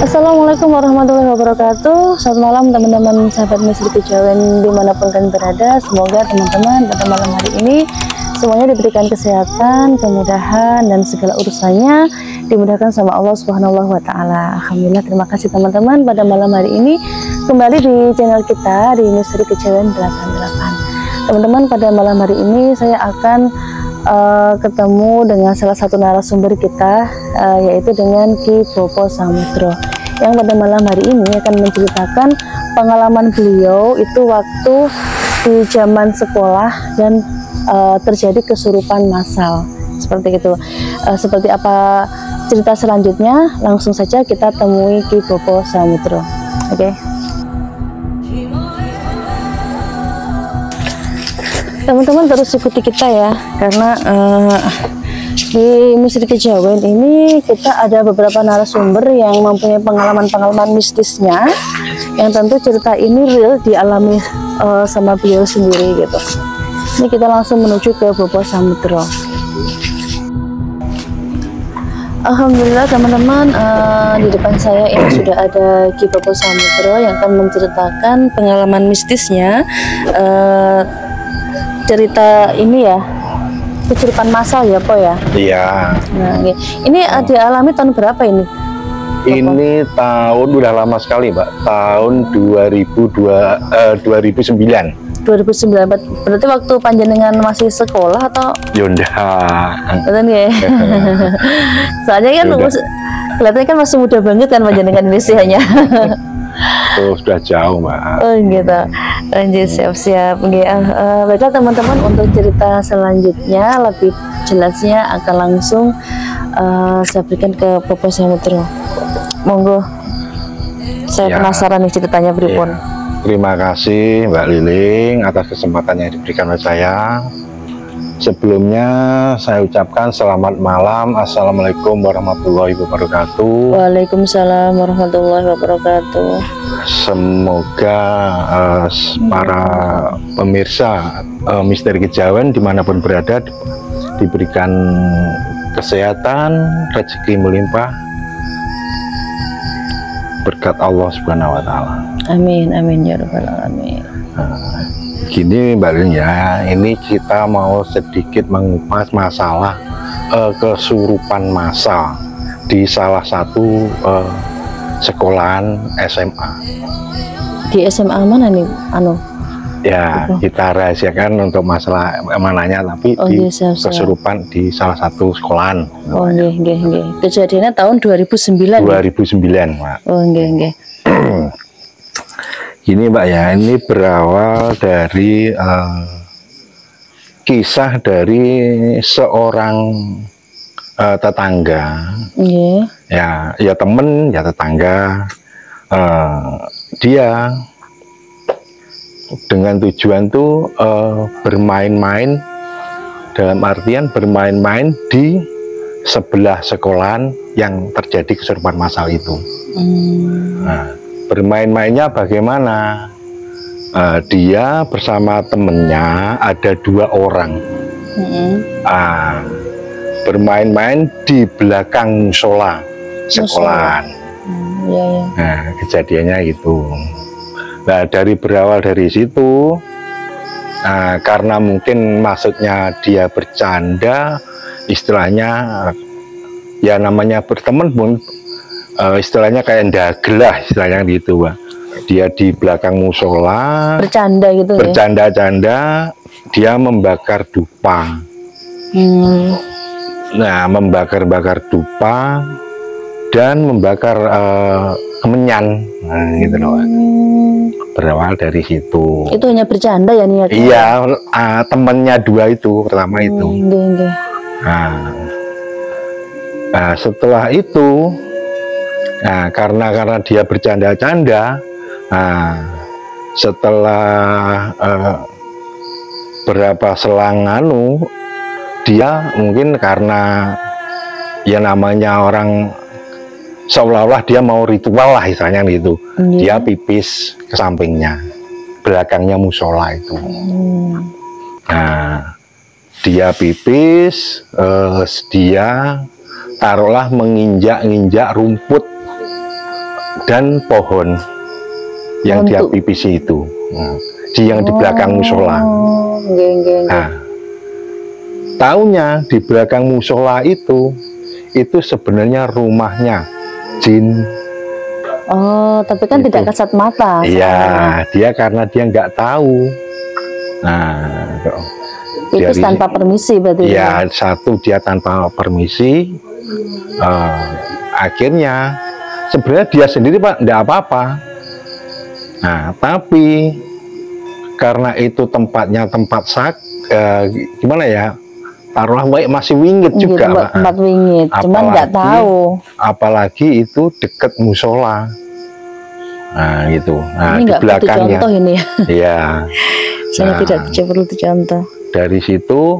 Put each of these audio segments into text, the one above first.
Assalamualaikum warahmatullahi wabarakatuh. Selamat malam teman-teman sahabat Misteri Kejawen dimanapun kalian berada. Semoga teman-teman pada malam hari ini semuanya diberikan kesehatan, kemudahan, dan segala urusannya dimudahkan sama Allah Subhanahu wa Ta'ala. Alhamdulillah, terima kasih teman-teman pada malam hari ini kembali di channel kita di Misteri Kejawen 88. Teman-teman, pada malam hari ini saya akan ketemu dengan salah satu narasumber kita, yaitu dengan Ki Bopo Samudro, yang pada malam hari ini akan menceritakan pengalaman beliau itu waktu di zaman sekolah dan terjadi kesurupan massal seperti itu. Seperti apa cerita selanjutnya, langsung saja kita temui Ki Bopo Samudro. Oke. Teman-teman terus ikuti kita ya, karena di Misteri Kejawen ini kita ada beberapa narasumber yang mempunyai pengalaman-pengalaman mistisnya, yang tentu cerita ini real dialami sama beliau sendiri gitu. Ini kita langsung menuju ke Bopo Samudro. Alhamdulillah teman-teman, di depan saya ini sudah ada Ki Bopo Samudro yang akan menceritakan pengalaman mistisnya. Cerita ini ya, kesurupan massal ya Po ya? Iya. Nah, ini dialami tahun berapa ini? Ini tahun udah lama sekali Mbak, tahun 2009. 2009, berarti waktu panjenengan masih sekolah atau? Yonda. Betul ya? Soalnya kan kelihatannya kan masih muda banget kan panjenengan ini sih hanya. Oh, sudah jauh Mbak. Oh gitu. Lanjut, siap-siap. Baiklah teman-teman, untuk cerita selanjutnya lebih jelasnya akan langsung saya berikan ke Bopo Samudro. Monggo. Saya penasaran nih ceritanya beripun. Terima kasih Mbak Liling atas kesempatan yang diberikan oleh saya. Sebelumnya saya ucapkan selamat malam. Assalamualaikum warahmatullahi wabarakatuh. Waalaikumsalam warahmatullahi wabarakatuh. Semoga para pemirsa Misteri Kejawen dimanapun berada diberikan kesehatan, rezeki melimpah, berkat Allah Subhanahu wa Ta'ala. Amin, amin ya rabbal alamin. Gini Mbak Lin ya, ini kita mau sedikit mengupas masalah kesurupan massal di salah satu sekolahan SMA. Di SMA mana nih? Ya, kita rahasiakan untuk masalah mananya, tapi kesurupan di salah satu sekolahan. Oh nggih. Kejadiannya tahun 2009. 2009 Pak. Oh nggih. Ini Mbak ya, ini berawal dari kisah dari seorang tetangga. Ya temen, ya tetangga. Dia dengan tujuan tuh bermain-main, dalam artian bermain-main di sebelah sekolahan yang terjadi kesurupan massal itu. Nah, bermain-mainnya bagaimana? Dia bersama temennya ada 2 orang. Bermain-main di belakang musola sekolahan. Iya, iya. Nah, kejadiannya itu. Nah, berawal dari situ, karena mungkin maksudnya dia bercanda, istilahnya ya namanya berteman pun istilahnya kayak ndagel lah, istilahnya gitu, Pak. Dia di belakang musola Bercanda gitu ya? Bercanda-canda, dia membakar dupa. Nah, membakar-bakar dupa dan membakar kemenyan, nah, gitu loh. Berawal dari situ. Itu hanya bercanda ya niatnya? Iya, temennya 2 itu pertama itu. Nah, setelah itu, karena dia bercanda-canda, setelah berapa selang dia mungkin karena ya namanya orang seolah-olah dia mau ritual lah istilahnya gitu. Dia pipis ke sampingnya, belakangnya musola itu. Nah, dia pipis, dia taruhlah menginjak-injak rumput dan pohon yang dia pipisi itu, yang di belakang musola. Nah, taunya di belakang musola itu sebenarnya rumahnya jin. Oh, tapi kan tidak kasat mata. Iya, dia karena dia nggak tahu. Nah, pipis tanpa permisi berarti. Iya, satu dia tanpa permisi. Akhirnya sebenarnya dia sendiri, Pak, nggak apa-apa. Nah, tapi karena itu tempatnya tempat gimana ya? Taruhlah masih wingit juga, Pak. Tempat wingit, cuman nggak tahu. Apalagi itu deket musola. Nah, gitu. Nah, ini di belakangnya. Contoh ini ya. Iya. Saya tidak perlu dicontoh. Dari situ,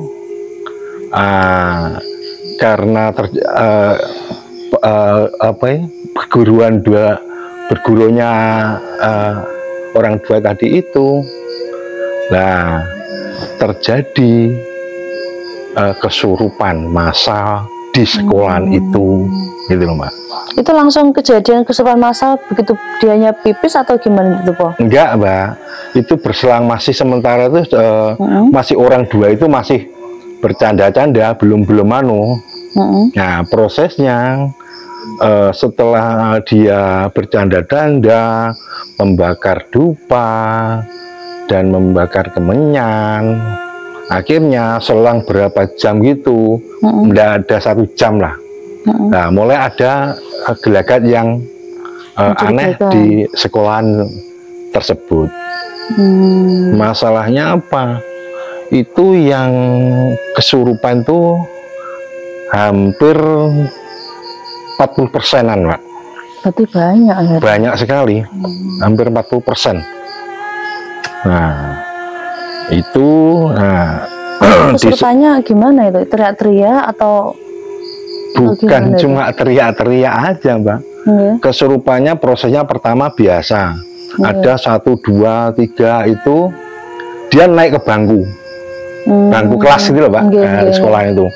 karena bergurunya orang 2 tadi itu, nah terjadi kesurupan massal di sekolahan itu, gitu loh, Mbak. Itu langsung kejadian kesurupan massal begitu dianya pipis atau gimana gitu, Po? Enggak, Mbak. Itu berselang masih sementara itu masih orang 2 itu masih bercanda-canda, belum. Nah, prosesnya setelah dia bercanda-canda, membakar dupa dan membakar kemenyan, akhirnya selang berapa jam gitu, tidak ada 1 jam lah. Nah, mulai ada gelagat yang aneh di sekolahan tersebut. Masalahnya apa? Itu yang kesurupan tuh hampir 40%-an, Pak. Berarti banyak ya? Banyak sekali, hampir 40%. Nah, itu kesurupannya gimana itu? Teriak-teriak atau bukan cuma teriak-teriak aja, Mbak. Kesurupannya prosesnya pertama biasa. Ada 1, 2, 3 itu dia naik ke bangku kelas gitu loh, Pak. Di sekolah itu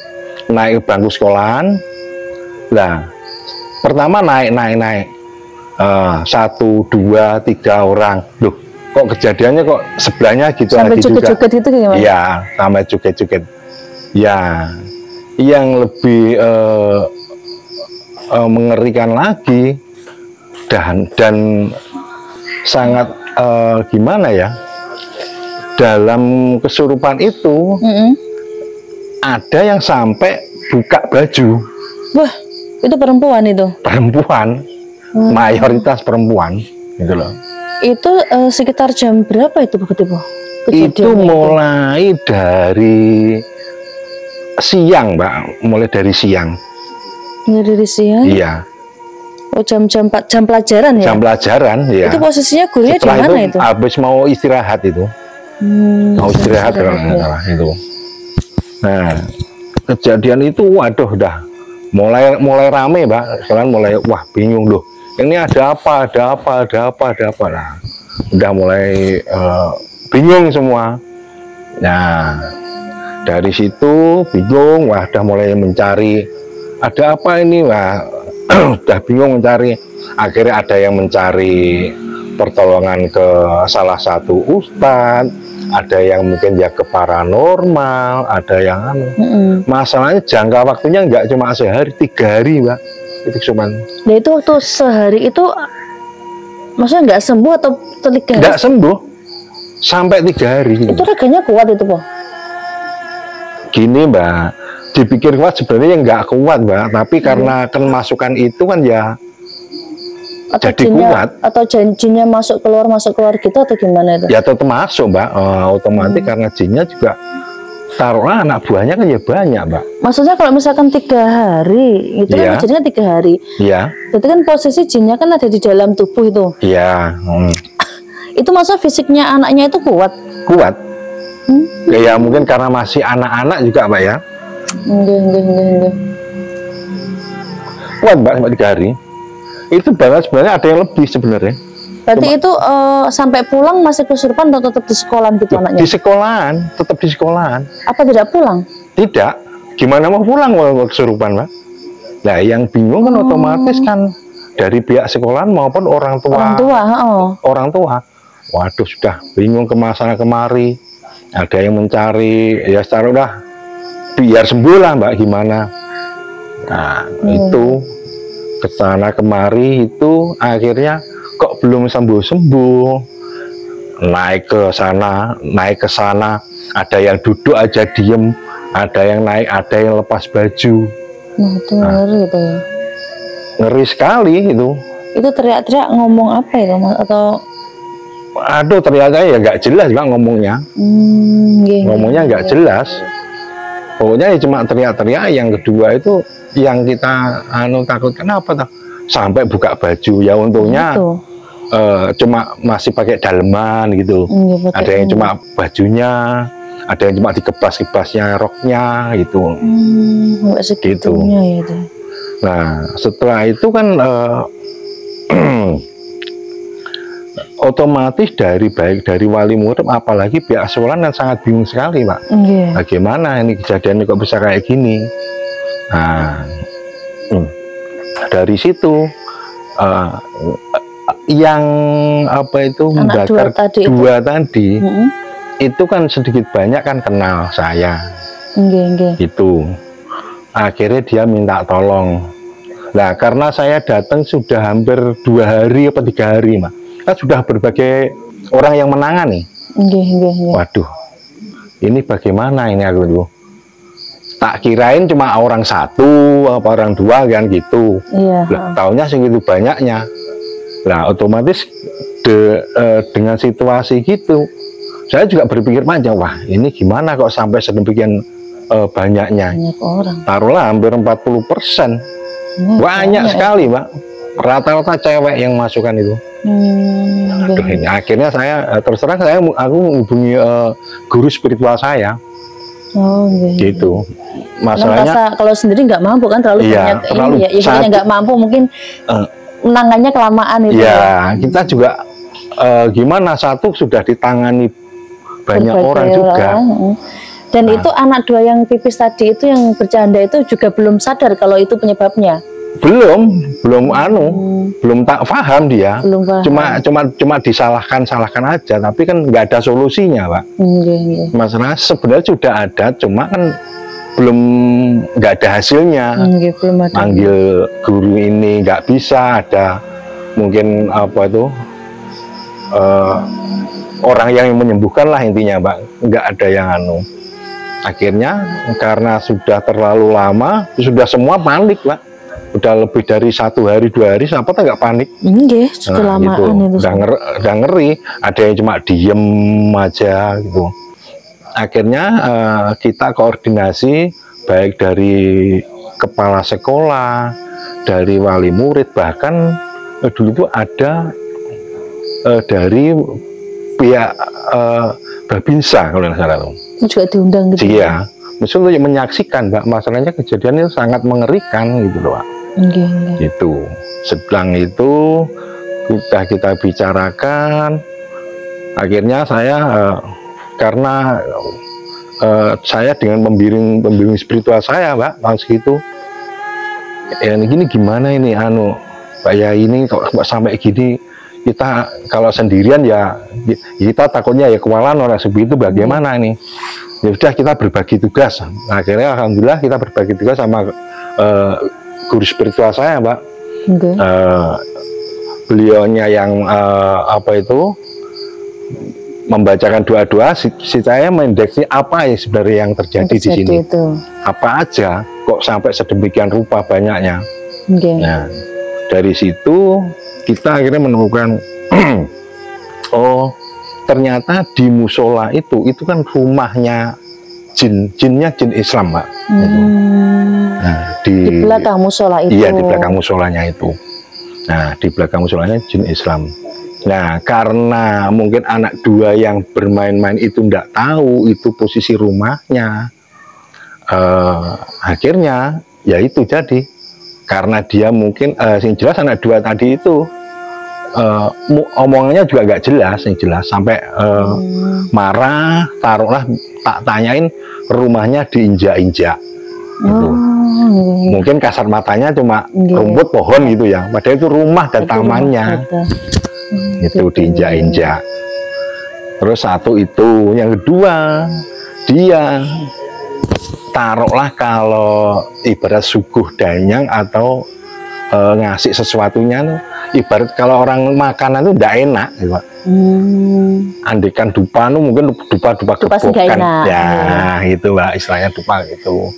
naik ke bangku sekolahan. Nah, pertama naik 1, 2, 3 orang. Loh, kok kejadiannya kok sebelahnya gitu sampai lagi juga. Sampai joget-joget itu gimana? Iya, sampai joget-joget. Ya, yang lebih mengerikan lagi dan sangat gimana ya, dalam kesurupan itu ada yang sampai buka baju. Wah, itu perempuan itu? Perempuan, mayoritas perempuan gitu loh. Itu sekitar jam berapa itu begitu, Po? Itu mulai dari siang, Mbak. Mulai dari siang. Mulai dari siang? Iya. Oh, jam pelajaran ya? Jam pelajaran, ya. Itu posisinya gurunya di mana itu? Habis mau istirahat itu. Mau istirahat kalau nggak salah itu. Nah, kejadian itu waduh dah mulai rame, Mbak. Sekarang mulai wah bingung loh. Ini ada apa? Nah, udah mulai bingung semua. Nah, dari situ bingung, wah udah mulai mencari ada apa ini, wah udah bingung mencari. Akhirnya ada yang mencari pertolongan ke salah satu ustadz, ada yang mungkin ya ke paranormal, ada yang masalahnya jangka waktunya nggak cuma sehari, 3 hari Mbak, itu cuman. Nah itu waktu sehari itu maksudnya nggak sembuh atau 3 hari? Nggak sembuh sampai 3 hari. Itu reganya kuat itu po? Gini Mbak, dipikir kuat sebenarnya nggak kuat Mbak, tapi karena kan masukan itu kan ya atau jadi jinnya, kuat. atau jinnya masuk keluar gitu atau gimana itu? Ya tetap masuk Mbak, otomatis karena jinnya juga taruhlah anak buahnya kan ya banyak Mbak. Maksudnya kalau misalkan 3 hari itu kan jadinya 3 hari. Iya. Berarti kan posisi jinnya kan ada di dalam tubuh itu. Iya. Itu maksudnya fisiknya anaknya itu kuat? Kuat. Ya mungkin karena masih anak-anak juga Mbak ya. Enggak. Kuat Mbak sampai 3 hari. Itu banget sebenarnya, ada yang lebih sebenarnya. Berarti itu sampai pulang masih kesurupan atau tetap di sekolahan gitu anaknya? Di sekolahan, tetap di sekolahan. Apa tidak pulang? Tidak. Gimana mau pulang kalau kesurupan Mbak? Nah yang bingung kan otomatis kan dari pihak sekolahan maupun orang tua. Orang tua. Waduh sudah bingung kemana kemari. Ada yang mencari, ya secara udah biar sembuh lah Mbak, gimana. Nah itu kesana kemari itu akhirnya kok belum sembuh-sembuh, naik ke sana, ada yang duduk aja diem, ada yang naik, ada yang lepas baju. Itu ngeri itu ya. Ngeri sekali itu. Itu teriak-teriak ngomong apa ya atau? Aduh ternyata ya nggak jelas Mbak ngomongnya. Ngomongnya nggak jelas. Pokoknya ya cuma teriak-teriak. Yang kedua itu yang kita takutkan apa tuh? Sampai buka baju. Ya untungnya cuma masih pakai daleman gitu. Ada yang cuma bajunya, ada yang cuma dikebas-kebasnya roknya gitu. Segitunya ya itu. Nah setelah itu kan otomatis baik dari wali murid apalagi pihak sekolah yang sangat bingung sekali Pak. Bagaimana ini kejadiannya kok bisa kayak gini. Nah dari situ yang apa itu membakar dua tadi itu kan sedikit banyak kan kenal saya. Itu akhirnya dia minta tolong. Nah karena saya datang sudah hampir 2 hari atau 3 hari Mbak, kan sudah berbagai orang yang menangani. Waduh ini bagaimana ini aku tuh, tak kirain cuma orang 1 apa orang 2 kan gitu. Taunya segitu banyaknya. Nah otomatis dengan situasi gitu saya juga berpikir panjang, wah ini gimana kok sampai sedemikian banyaknya. Banyak orang. Taruhlah hampir 40%. Banyak sekali Mbak, rata-rata cewek yang masukkan itu. Aduh, ini akhirnya saya terserah aku menghubungi guru spiritual saya. Gitu. Masalahnya kalau sendiri nggak mampu kan, terlalu banyak ini ya. Ibunya nggak mampu mungkin menangannya kelamaan itu. Ya kita juga gimana, satu sudah ditangani banyak orang juga. Dan itu anak 2 yang pipis tadi itu yang bercanda itu juga belum sadar kalau itu penyebabnya. Belum tak paham dia. Cuma disalahkan aja, tapi kan nggak ada solusinya Pak. Masalah sebenarnya sudah ada, cuma kan nggak ada hasilnya. Manggil guru ini nggak bisa, ada mungkin apa itu orang yang menyembuhkan lah intinya Pak, nggak ada yang Akhirnya karena sudah terlalu lama, sudah semua panik Pak. Udah lebih dari 1 hari 2 hari, siapa tak nggak panik? Sudah lamaan itu. Udah ngeri. Ada yang cuma diem aja gitu. Akhirnya kita koordinasi baik dari kepala sekolah, dari wali murid, bahkan dulu itu ada dari pihak Babinsa kalau nggak salah. Juga diundang gitu. Iya, misalnya menyaksikan Mbak, masalahnya kejadian itu sangat mengerikan gitu loh Pak. Gitu. Sedang itu kita bicarakan, Akhirnya saya karena saya dengan pembimbing spiritual saya, Mbak, tahun segitu, ya ini gimana ini Mbak ya, ini kok sampai gini, kita kalau sendirian ya kita takutnya ya kewalahan orang seperti itu, bagaimana ini. Ya udah, kita berbagi tugas. Nah, akhirnya alhamdulillah kita berbagi tugas sama guru spiritual saya, Mbak. Beliaunya yang membacakan doa-doa, si saya mendeteksi apa yang sebenarnya yang terjadi di sini. Apa aja kok sampai sedemikian rupa banyaknya. Nah, dari situ kita akhirnya menemukan oh, ternyata di musola itu kan rumahnya jinnya jin Islam, Mbak. Nah, di belakang musola itu. Iya, di belakang musolanya itu. Nah, di belakang musolanya jin Islam. Nah, karena mungkin anak dua yang bermain-main itu tidak tahu itu posisi rumahnya, akhirnya ya itu jadi karena dia mungkin yang jelas anak dua tadi itu omongannya juga nggak jelas, yang jelas sampai marah, taruhlah tak tanyain rumahnya diinjak-injak gitu. Mungkin kasar matanya cuma rumput pohon gitu ya, padahal itu rumah dan tamannya. Itu diinjak-injak. Terus satu itu, yang kedua dia taruhlah kalau ibarat suguh danyang atau ngasih sesuatunya, ibarat kalau orang makanan itu tidak enak gitu, Pak. Andekan dupa mungkin dupa gebokan ya, itu Mbak, istilahnya dupa gitu.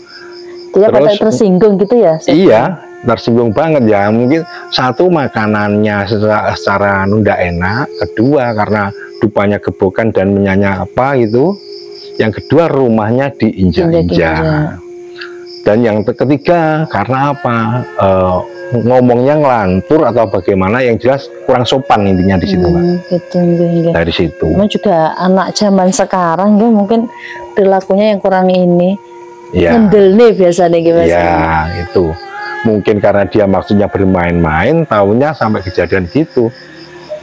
Dia pada tersinggung gitu ya? Iya, tersinggung banget ya. Mungkin satu makanannya secara tidak enak, kedua karena dupanya gebokan dan menyanya apa gitu, yang kedua rumahnya diinjak-injak, dan yang ketiga karena apa, ngomongnya ngelantur atau bagaimana, yang jelas kurang sopan intinya di situ, Mbak. Gitu. Dari situ. Memang juga anak zaman sekarang ya mungkin perilakunya yang kurang ini. Ya. Mendel nih biasanya gimana? Ya, itu mungkin karena dia maksudnya bermain-main, tahunya sampai kejadian gitu.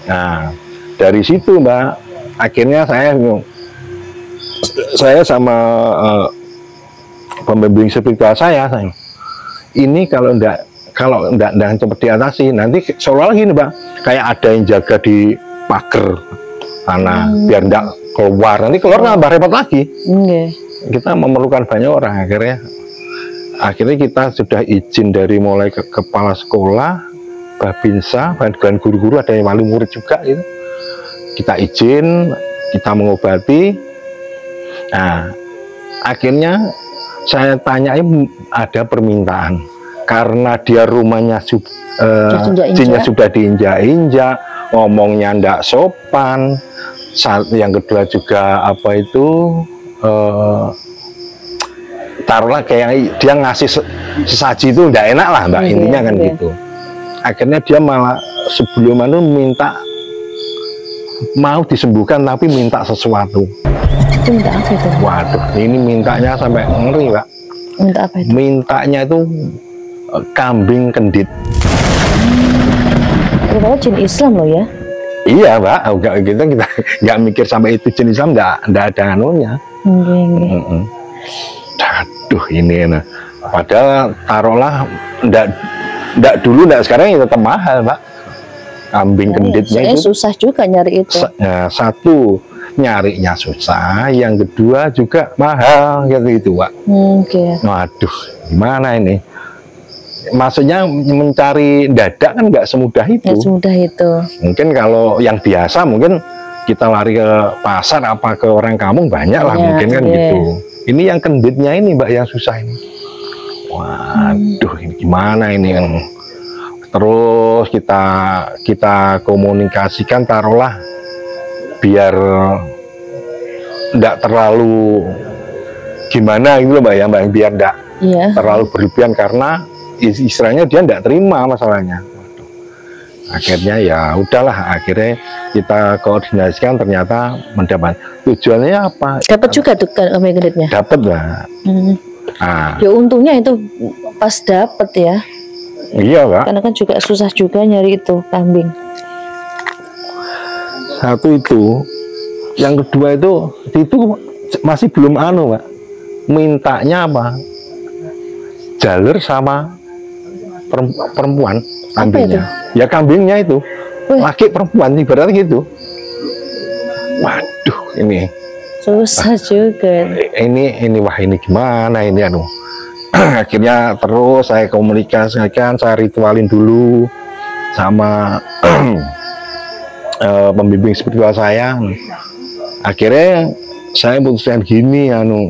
Nah, dari situ, Mbak, akhirnya saya sama pembimbing spiritual saya, ini kalau enggak cepat diatasi, nanti seolah gini, Mbak, kayak ada yang jaga di pagar sana biar enggak keluar, nanti keluar nambah repot lagi. Kita memerlukan banyak orang. Akhirnya kita sudah izin dari mulai ke kepala sekolah, babinsa, dan guru-guru, ada yang wali murid juga gitu. Kita izin, kita mengobati. Nah, akhirnya saya tanyain ada permintaan karena dia rumahnya jinnya sudah diinjak-injak, ngomongnya ndak sopan. Yang kedua juga apa itu, taruhlah kayak dia ngasih sesaji itu ndak enak lah, Mbak, intinya kan gitu. Akhirnya dia malah sebelum minta mau disembuhkan tapi minta sesuatu. Itu minta apa itu? Waduh, ini mintanya sampai ngeri, Mbak. Minta apa itu? Mintanya itu kambing kendit. Ternyata jin Islam loh ya? Iya, Mbak. Kita nggak mikir sampai itu jin Islam, nggak ada anunya. Aduh, ini nah. Padahal taruhlah ndak dulu, ndak sekarang ya tetap mahal, Mbak. Kambing kenditnya itu susah juga nyari itu. Satu, nyarinya susah, yang kedua juga mahal gitu, Pak. Waduh, gimana ini? Maksudnya mencari dadak kan nggak semudah itu. Nggak semudah itu. Mungkin kalau yang biasa mungkin kita lari ke pasar apa ke orang kampung banyak lah mungkin kan gitu. Ini yang kenditnya ini, Mbak, yang susah ini. Waduh, ini gimana ini? Terus kita komunikasikan, taruhlah biar enggak terlalu gimana gitu loh, Mbak, ya, Mbak, biar enggak terlalu berlebihan, karena istilahnya dia enggak terima masalahnya. Akhirnya ya udahlah, akhirnya kita koordinasikan, ternyata mendapat. Tujuannya apa? Dapat juga tuh kambing kenditnya? Dapat lah. Ya untungnya itu pas dapat ya. Iya, Pak. Karena kan juga susah juga nyari itu kambing. Satu itu yang kedua itu masih belum anu, Pak. Mintanya apa? Jalur sama perempuan kambingnya. Ya kambingnya itu. Laki perempuan ibaratnya gitu. Waduh, ini susah juga. Ini wah ini gimana ini anu. Akhirnya terus saya komunikasikan, saya ritualin dulu sama pembimbing spiritual saya. Akhirnya saya putuskan gini anu,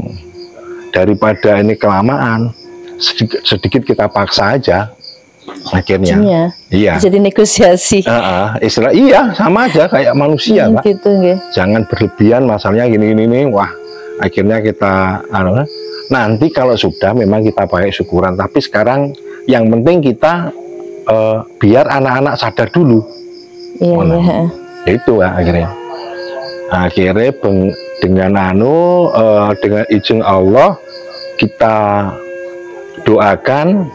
daripada ini kelamaan, sedikit kita paksa aja. Akhirnya iya, jadi negosiasi. Istilah iya sama aja kayak manusia, Pak. Gitu, jangan berlebihan masalahnya gini. Wah, akhirnya kita nanti kalau sudah memang kita pakai syukuran, tapi sekarang yang penting kita biar anak-anak sadar dulu. Iya. Itu akhirnya dengan dengan izin Allah kita doakan.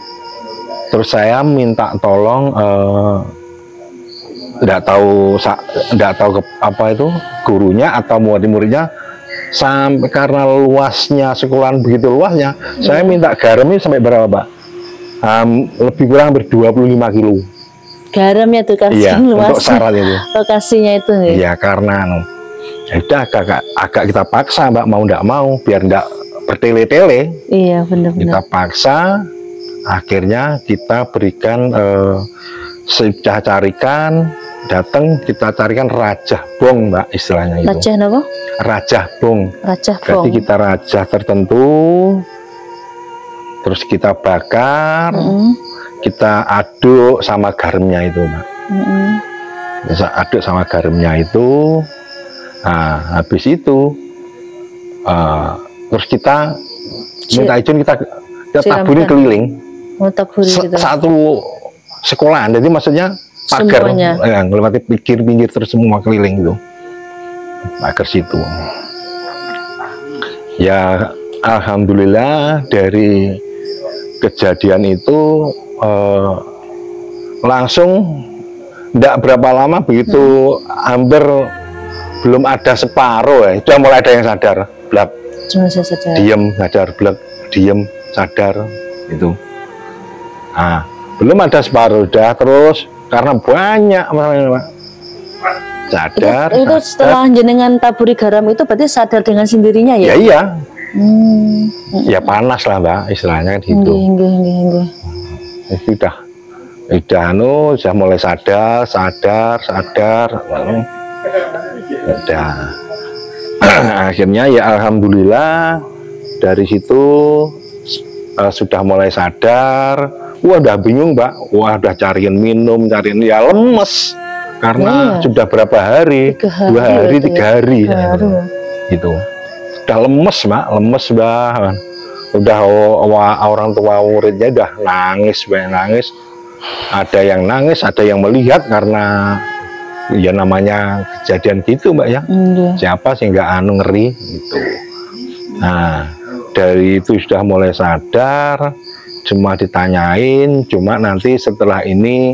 Terus saya minta tolong, nggak tahu apa itu gurunya atau murid-muridnya, sampai karena luasnya sekolahan begitu luasnya, saya minta garamnya sampai berapa, Pak? Lebih kurang 25 kilo. Garamnya tuh kasih luas. Untuk syarat itu. Lokasinya itu. Iya, karena udah agak kita paksa, Mbak, mau nggak mau biar nggak bertele-tele. Iya, benar-benar. Kita paksa. Akhirnya kita berikan sudah carikan, datang kita carikan rajah bong, Mbak, istilahnya itu. Rajah apa? Rajah bong. Rajah bong. Berarti kita rajah tertentu, terus kita bakar, kita aduk sama garamnya itu, Mbak. Bisa aduk sama garamnya itu. Nah, habis itu terus kita minta izin kita taburin keliling. Satu sekolahan, jadi maksudnya pagar yang melewati pinggir-pinggir terus semua keliling gitu, pagar situ. Ya alhamdulillah dari kejadian itu langsung tidak berapa lama begitu, hampir belum ada separuh ya, sudah mulai ada yang sadar, blak, diem, sadar, blak, diem, sadar itu. Nah, belum ada separuh, udah terus karena banyak Pak. Sadar. Itu setelah jenengan taburi garam itu berarti sadar dengan sendirinya ya? Ya iya. Ya panas lah, Mbak, istilahnya kan gitu. Sudah mulai sadar. Udah. Akhirnya ya alhamdulillah dari situ sudah mulai sadar. Wah, udah bingung, Mbak. Wah, udah cariin minum, cariin, ya lemes karena sudah berapa hari, 2 hari, 3 hari gitu. Udah lemes, Mbak, udah orang tua muridnya udah nangis. Ada yang nangis, ada yang melihat karena ya namanya kejadian gitu, Mbak, ya. Siapa sih nggak ngeri gitu. Nah, dari itu sudah mulai sadar. Cuma ditanyain, cuma nanti setelah ini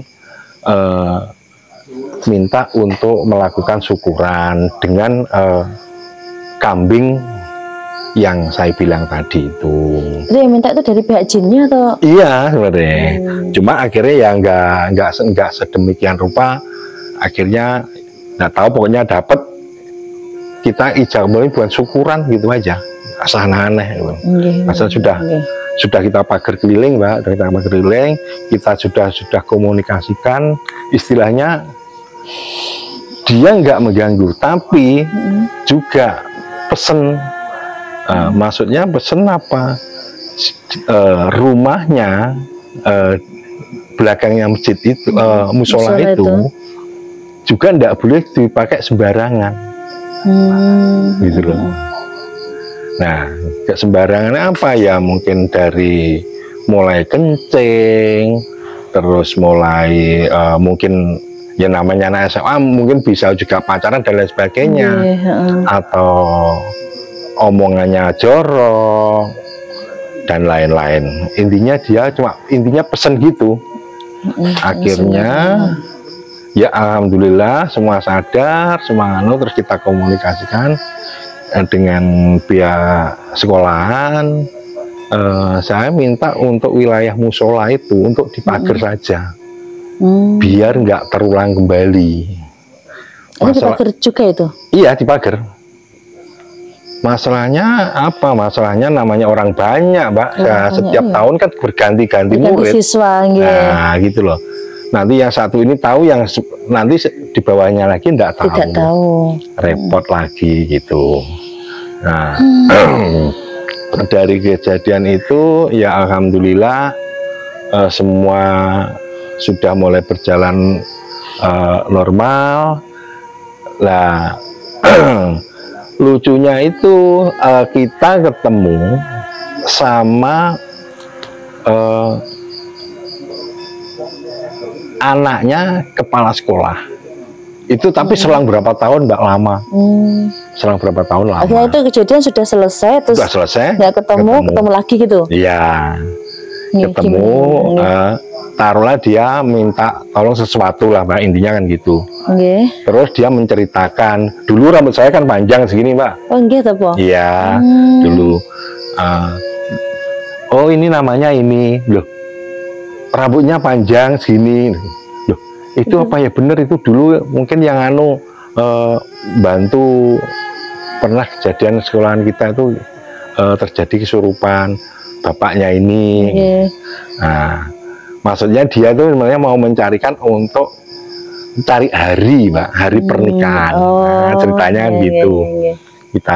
minta untuk melakukan syukuran dengan kambing yang saya bilang tadi itu. Itu yang minta itu dari pihak jinnya atau? Iya sebenarnya. Cuma akhirnya ya nggak sedemikian rupa. Akhirnya nggak tahu, pokoknya dapat, kita ijabah buat syukuran gitu aja. Asal aneh. Asal sudah kita pagar keliling, Mbak, kita sudah komunikasikan, istilahnya dia nggak mengganggu, tapi juga pesen, maksudnya pesen apa? Rumahnya belakangnya masjid itu, musola itu juga nggak boleh dipakai sembarangan, gitu loh. Nah, sembarangan apa ya, mungkin dari mulai kencing, terus mulai mungkin ya namanya anak SMA mungkin bisa juga pacaran dan lain sebagainya, atau omongannya jorok dan lain-lain. Intinya dia cuma pesen gitu. Akhirnya Ya alhamdulillah semua sadar, semua terus kita komunikasikan dengan pihak sekolahan. Saya minta untuk wilayah musola itu untuk dipagar saja, biar nggak terulang kembali. Ini dipagar juga itu? Iya dipagar. Masalahnya apa? Masalahnya namanya orang banyak, Mbak. Setiap tahun kan berganti-ganti murid. Siswa, nah, gitu loh. Nanti yang satu ini tahu, yang nanti di bawahnya lagi tidak tahu. Tidak tahu. Repot lagi gitu. Nah, dari kejadian itu ya alhamdulillah semua sudah mulai berjalan normal. Lah lucunya itu kita ketemu sama anaknya kepala sekolah itu, tapi selang berapa tahun nggak lama. Selang berapa tahun lama. Akhirnya itu kejadian sudah selesai, terus sudah selesai, nggak ketemu lagi gitu. Iya, ketemu. Taruhlah dia minta tolong sesuatu lah, Mbak, intinya kan gitu. Terus dia menceritakan, dulu rambut saya kan panjang segini, Mbak. Oh gitu, Po? Iya, dulu. Oh ini namanya ini, loh, rambutnya panjang segini. Loh, itu apa ya, bener itu dulu mungkin yang bantu, pernah kejadian sekolahan kita itu terjadi kesurupan bapaknya ini. Nah, maksudnya dia tuh sebenarnya mau mencarikan untuk cari hari, Mbak, hari pernikahan. Nah, ceritanya kan gitu. Kita,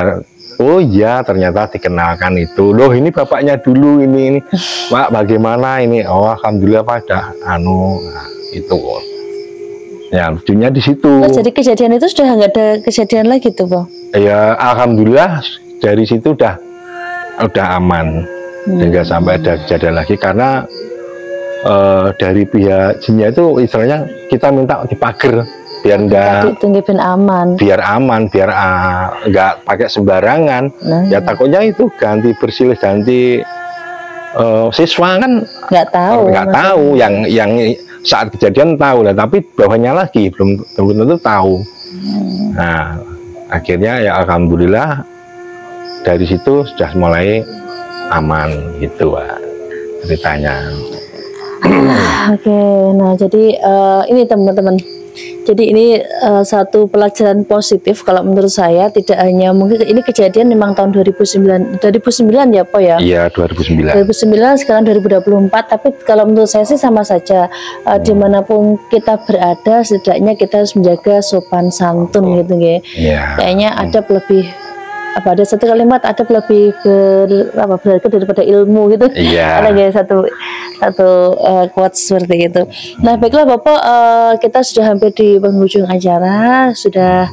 oh iya, ternyata dikenalkan itu. Loh, ini bapaknya dulu ini. Pak, bagaimana ini? Oh, alhamdulillah pada itu. Ya, lucunya di situ. Oh, jadi kejadian itu sudah nggak ada kejadian lagi tuh, Pak? Ya, alhamdulillah dari situ udah aman. Hingga sampai ada kejadian lagi, karena dari pihak jinnya itu istilahnya kita minta dipager biar enggak, biar aman, biar enggak pakai sembarangan. Ya takutnya itu ganti bersilih, ganti siswa kan nggak tahu yang saat kejadian tahu lah, tapi bawahnya lagi belum tentu tahu. Nah akhirnya ya alhamdulillah dari situ sudah mulai aman gitu, Pak, ceritanya. Oke, nah jadi ini teman-teman, jadi ini satu pelajaran positif kalau menurut saya. Tidak hanya mungkin ini kejadian memang tahun 2009 ya, Po ya? Iya, 2009 sekarang 2024, tapi kalau menurut saya sih sama saja. Dimanapun kita berada, setidaknya kita harus menjaga sopan santun gitu ya. Kayaknya ada lebih ada satu kalimat, ada lebih berharga daripada ilmu gitu. Ada satu quotes seperti itu. Nah baiklah Bapak, kita sudah hampir di penghujung acara, sudah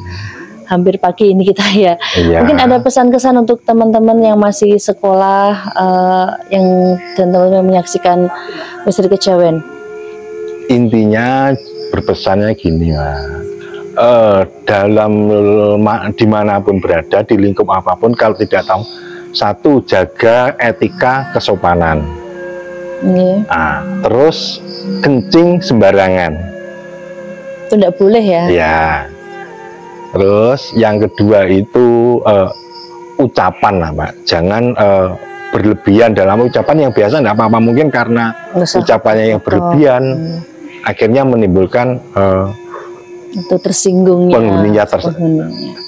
hampir pagi ini kita ya. Mungkin ada pesan-kesan untuk teman-teman yang masih sekolah, dan teman-teman menyaksikan Misteri Kejawen. Intinya berpesannya gini, Mas. Dalam dimanapun berada, di lingkup apapun, kalau tidak tahu, satu, jaga etika kesopanan. Terus kencing sembarangan itu tidak boleh ya. Terus yang kedua itu ucapan lah, Mbak, jangan berlebihan dalam ucapan. Yang biasa tidak apa-apa, mungkin karena ucapannya yang berlebihan akhirnya menimbulkan itu tersinggungnya penghuninya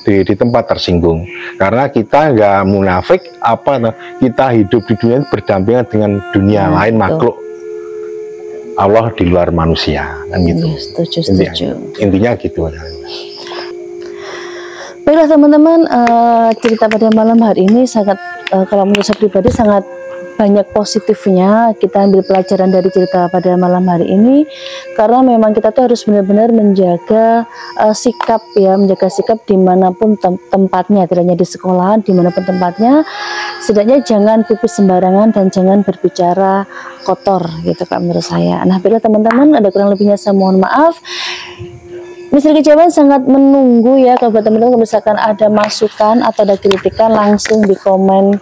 di tempat tersinggung. Karena kita nggak munafik, kita hidup di dunia berdampingan dengan dunia lain, makhluk Allah di luar manusia kan gitu. Setuju. Intinya gitu. Baiklah teman-teman, cerita pada malam hari ini sangat, kalau menurut saya pribadi sangat banyak positifnya. Kita ambil pelajaran dari cerita pada malam hari ini, karena memang kita tuh harus benar-benar menjaga sikap ya, menjaga sikap dimanapun tempatnya, tidak hanya di sekolah, dimanapun tempatnya. Setidaknya jangan pipis sembarangan dan jangan berbicara kotor gitu, Kak, menurut saya. Nah bila teman-teman ada kurang lebihnya saya mohon maaf. Misteri Kejawen sangat menunggu ya kalau teman-teman, kalau misalkan ada masukan atau ada kritikan langsung di komen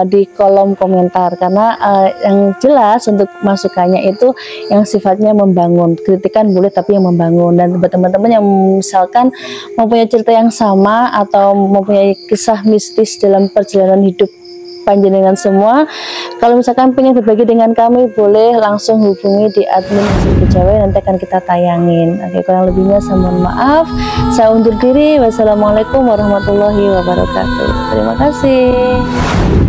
di kolom komentar, karena yang jelas untuk masukannya itu yang sifatnya membangun. Kritikan boleh tapi yang membangun. Dan buat teman-teman yang misalkan mempunyai cerita yang sama atau mempunyai kisah mistis dalam perjalanan hidup panjenengan semua, kalau misalkan pengen berbagi dengan kami, boleh langsung hubungi di admin Misteri Kejawen, nanti akan kita tayangin. Oke, kurang lebihnya saya mohon maaf. Saya undur diri. Wassalamualaikum warahmatullahi wabarakatuh. Terima kasih.